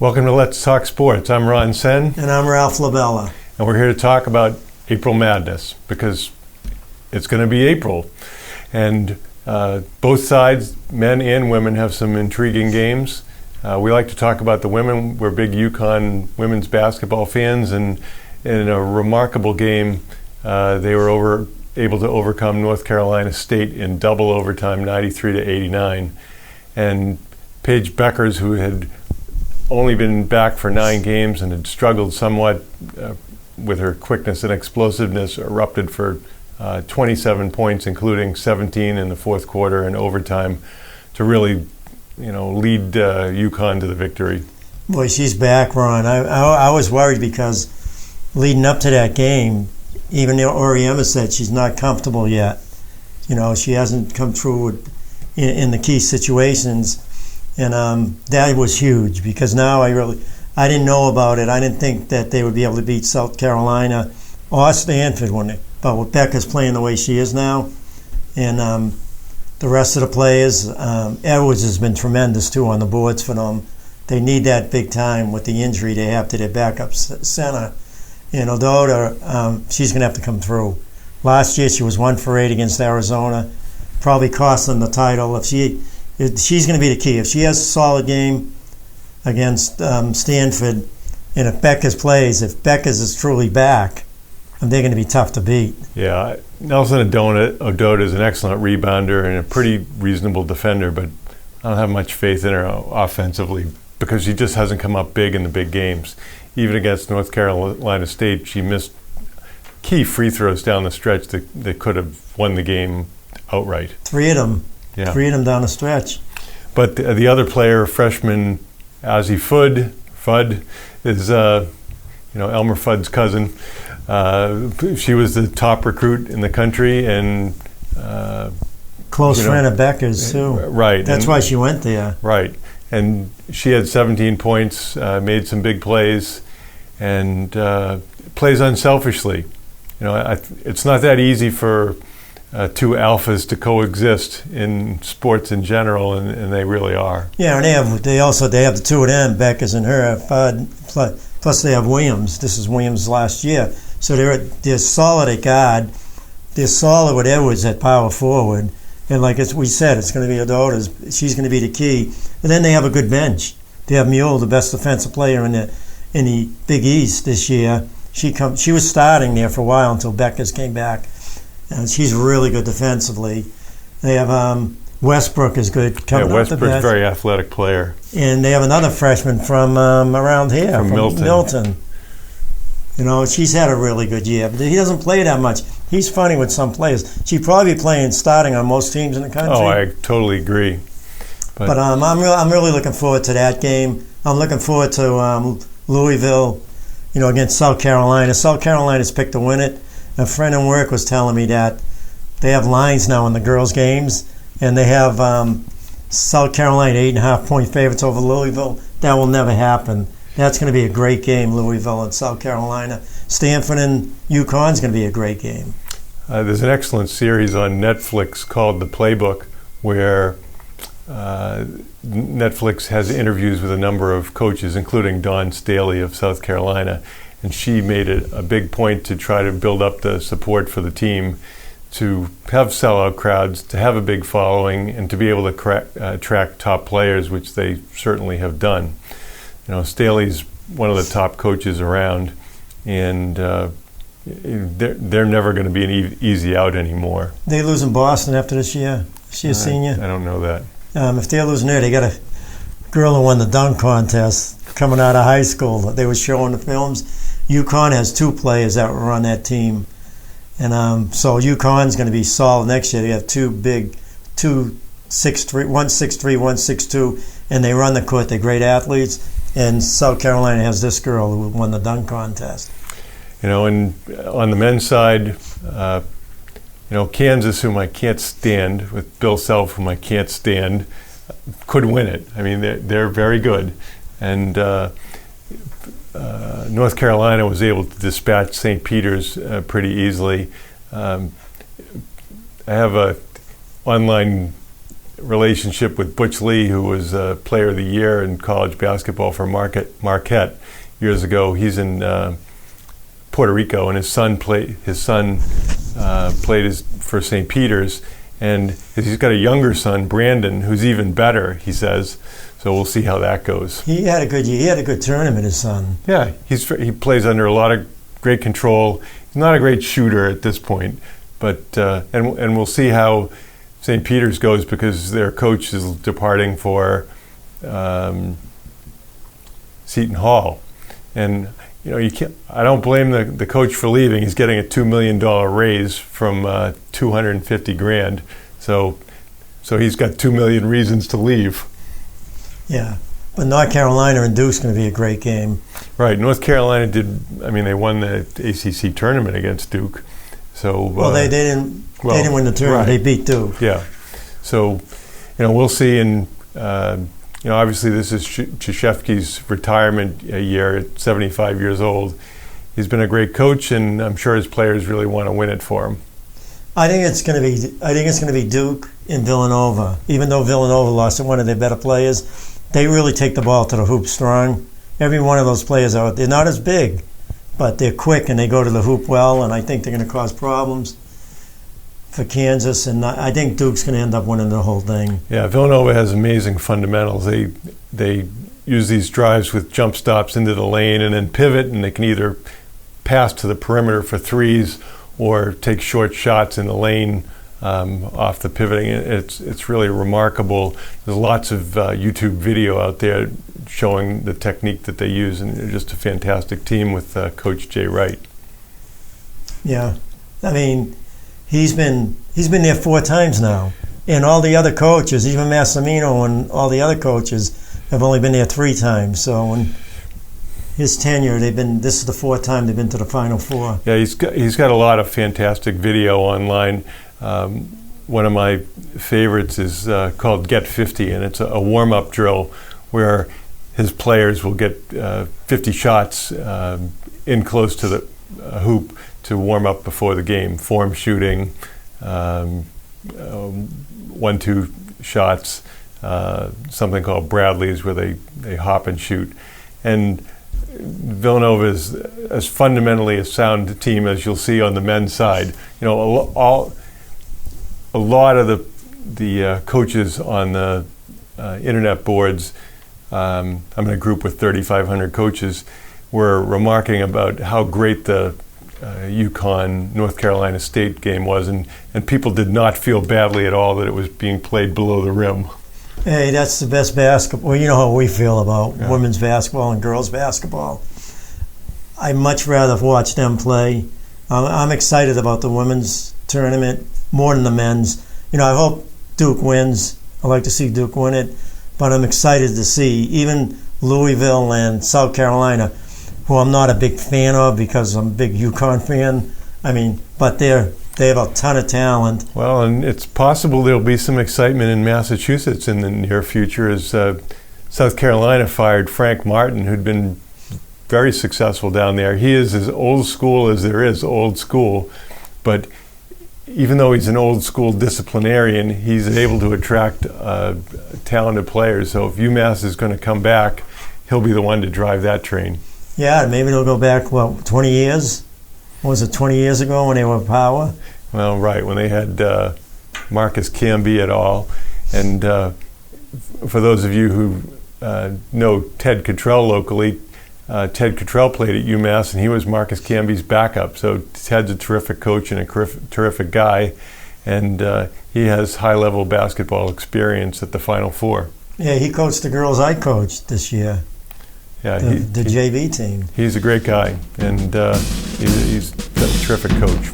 Welcome to Let's Talk Sports. I'm Ron Sen. And I'm Ralph LaBella. And we're here to talk about April Madness because it's going to be April. And both sides, men and women, have some intriguing games. We like to talk about the women. We're big UConn women's basketball fans. And in a remarkable game, they were able to overcome North Carolina State in double overtime, 93-89. And Paige Bueckers, who had only been back for 9 games and had struggled somewhat with her quickness and explosiveness, erupted for 27 points, including 17 in the fourth quarter and overtime, to really, lead UConn to the victory. Boy, she's back, Ron. I was worried because leading up to that game, even Oriema said she's not comfortable yet. She hasn't come through in the key situations. And that was huge because now I didn't know about it. I didn't think that they would be able to beat South Carolina or Stanford but with Bueckers playing the way she is now, and the rest of the players, Edwards has been tremendous too on the boards for them. They need that big time with the injury they have to their backup center. And Odota, she's going to have to come through. Last year she was 1 for 8 against Arizona, probably cost them the title. She's going to be the key. If she has a solid game against Stanford, and if Bueckers is truly back, they're going to be tough to beat. Yeah, Nelson Odota is an excellent rebounder and a pretty reasonable defender, but I don't have much faith in her offensively because she just hasn't come up big in the big games. Even against North Carolina State, she missed key free throws down the stretch that could have won the game outright. 3 of them. Yeah. 3 of them down the stretch. But the other player, freshman Azzi Fudd, is Elmer Fudd's cousin. She was the top recruit in the country and close friend of Bueckers too. Right. That's why she went there. Right. And she had 17 points, made some big plays, and plays unselfishly. It's not that easy for 2 alphas to coexist in sports in general, and they really are. Yeah, and they have the 2 of them, Bueckers and her, plus they have Williams. This is Williams' last year. So they're solid at guard. They're solid with Edwards at power forward. And like we said, it's going to be Odota's. She's going to be the key. And then they have a good bench. They have Mule, the best defensive player in the Big East this year. She was starting there for a while until Bueckers came back. And she's really good defensively. They have Westbrook is good coming off the bench. Westbrook's a very athletic player. And they have another freshman from around here. From Milton. She's had a really good year, but he doesn't play that much. He's funny with some players. She'd probably be starting on most teams in the country. Oh, I totally agree. But I'm really looking forward to that game. I'm looking forward to Louisville, against South Carolina. South Carolina's picked to win it. A friend in work was telling me that they have lines now in the girls' games, and they have South Carolina 8.5-point favorites over Louisville. That will never happen. That's going to be a great game, Louisville and South Carolina. Stanford and UConn is going to be a great game. There's an excellent series on Netflix called The Playbook, where Netflix has interviews with a number of coaches, including Dawn Staley of South Carolina. And she made it a big point to try to build up the support for the team, to have sellout crowds, to have a big following, and to be able to attract top players, which they certainly have done. Staley's one of the top coaches around, and they're never going to be an easy out anymore. They lose in Boston after this year. Is she a senior? I don't know that. If they're losing there, they got a girl who won the dunk contest coming out of high school. They were showing the films. UConn has 2 players that were on that team. And so UConn's going to be solid next year. They have 2 6'3", one 6'3", one 6'2", and they run the court. They're great athletes. And South Carolina has this girl who won the dunk contest. And on the men's side, Kansas, whom I can't stand, with Bill Self, whom I can't stand, could win it. I mean, they're very good. And North Carolina was able to dispatch St. Peter's pretty easily. I have a online relationship with Butch Lee, who was Player of the Year in college basketball for Marquette years ago. He's in Puerto Rico, and his son played for St. Peter's, and he's got a younger son, Brandon, who's even better, he says. So we'll see how that goes. He had a good year. He had a good tournament, his son. Yeah, he plays under a lot of great control. He's not a great shooter at this point, but and we'll see how St. Peter's goes, because their coach is departing for Seton Hall, and you can't. I don't blame the coach for leaving. He's getting a $2 million raise from $250,000, so he's got 2 million reasons to leave. Yeah, but North Carolina and Duke's going to be a great game. Right, North Carolina did. I mean, they won the ACC tournament against Duke. So they didn't. They didn't win the tournament. Right. They beat Duke. Yeah, so we'll see. And obviously this is Krzyzewski's retirement year at 75 years old. He's been a great coach, and I'm sure his players really want to win it for him. I think it's going to be Duke and Villanova. Even though Villanova lost one of their better players, they really take the ball to the hoop strong. Every one of those players they're not as big, but they're quick and they go to the hoop well, and I think they're going to cause problems for Kansas, and I think Duke's going to end up winning the whole thing. Yeah, Villanova has amazing fundamentals. They use these drives with jump stops into the lane and then pivot, and they can either pass to the perimeter for threes or take short shots in the lane off the pivoting. It's really remarkable. There's lots of YouTube video out there showing the technique that they use, and they're just a fantastic team with Coach Jay Wright. Yeah, I mean, he's been there 4 times now, and all the other coaches, even Massimino and all the other coaches, have only been there 3 times. So in his tenure, this is the 4th time they've been to the Final Four. Yeah, he's got a lot of fantastic video online. One of my favorites is called Get 50, and it's a warm-up drill where his players will get 50 shots in close to the hoop to warm up before the game. Form shooting, 1-2 shots, something called Bradley's where they hop and shoot. And Villanova is as fundamentally a sound team as you'll see on the men's side. A lot of the coaches on the internet boards, I'm in a group with 3,500 coaches, were remarking about how great the UConn North Carolina State game was, and people did not feel badly at all that it was being played below the rim. Hey, that's the best basketball. Well, you know how we feel about women's basketball and girls basketball. I much rather watch them play. I'm excited about the women's tournament more than the men's. I hope Duke wins. I like to see Duke win it, but I'm excited to see even Louisville and South Carolina, who I'm not a big fan of because I'm a big UConn fan. But they have a ton of talent. Well, and it's possible there'll be some excitement in Massachusetts in the near future as South Carolina fired Frank Martin, who'd been very successful down there. He is as old school as there is old school, but even though he's an old school disciplinarian, he's able to attract talented players. So if UMass is going to come back, he'll be the one to drive that train. Yeah, maybe they'll go back, 20 years? What was it, 20 years ago when they were power? Well, right, when they had Marcus Camby et al. And for those of you who know Ted Cottrell locally, Ted Cottrell played at UMass, and he was Marcus Camby's backup. So Ted's a terrific coach and a terrific guy, and he has high-level basketball experience at the Final Four. Yeah, he coached the girls I coached this year. Yeah, the JV team. He's a great guy, and he's a terrific coach.